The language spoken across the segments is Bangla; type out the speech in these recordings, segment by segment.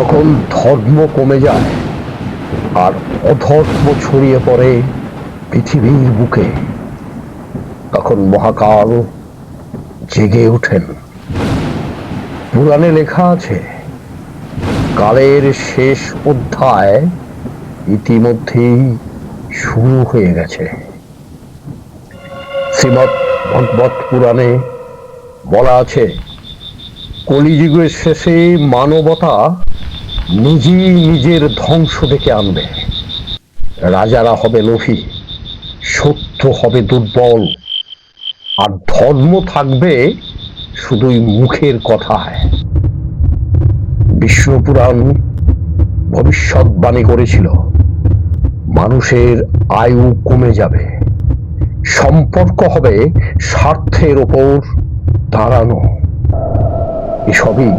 যখন ধর্ম কমে যায় আর অধর্ম ছড়িয়ে পড়ে পৃথিবীর বুকে, তখন মহাকাল জেগে ওঠেন। পুরাণে লেখা আছে, কালের শেষ অধ্যায় ইতিমধ্যেই শুরু হয়ে গেছে। শ্রীমদ্ ভগবত পুরাণে বলা আছে, কলিযুগের শেষে মানবতা নিজেই নিজের ধ্বংস ডেকে আনবে। রাজারা হবে লোভী, সত্য হবে দুর্বল, আর ধর্ম থাকবে শুধুই মুখের কথায়। বিষ্ণু পুরাণ ভবিষ্যৎবাণী করেছিল, মানুষের আয়ু কমে যাবে, সম্পর্ক হবে স্বার্থের ওপর দাঁড়ানো। এসবই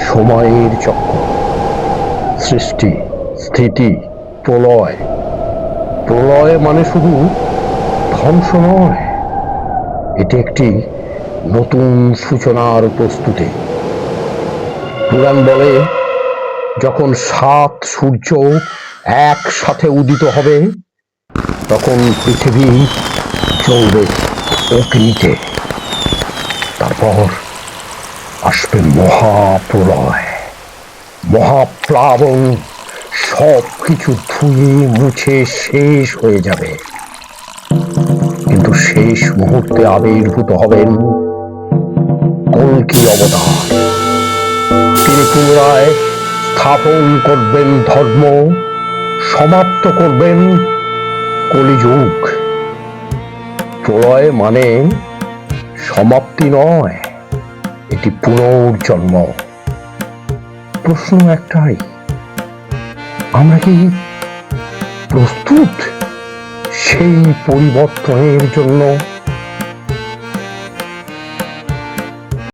সময়ের চক্র। সৃষ্টি, স্থিতি, প্রলয়। প্রলয় মানে শুধু ধ্বংস নয়, এটি একটি নতুন সূচনার প্রস্তুতি। পুরাণ বলে, যখন 7 সূর্য একসাথে উদিত হবে, তখন পৃথিবী চলবে অগ্নিতে। তারপর আসবে মহাপ্রলয়, মহাপ্লাবন। সব কিছু ধুয়ে মুছে শেষ হয়ে যাবে, কিন্তু শেষ মুহূর্তে আবির্ভূত হবেন কল্কি অবতার। তিনি পুনরায় স্থাপন করবেন ধর্ম, সমাপ্ত করবেন কলিযুগ। প্রলয় মানে সমাপ্তি নয়, এটি পুনর্জন্ম। প্রশ্ন একটাই, আমরা কি প্রস্তুত সেই পরিবর্তনের জন্য?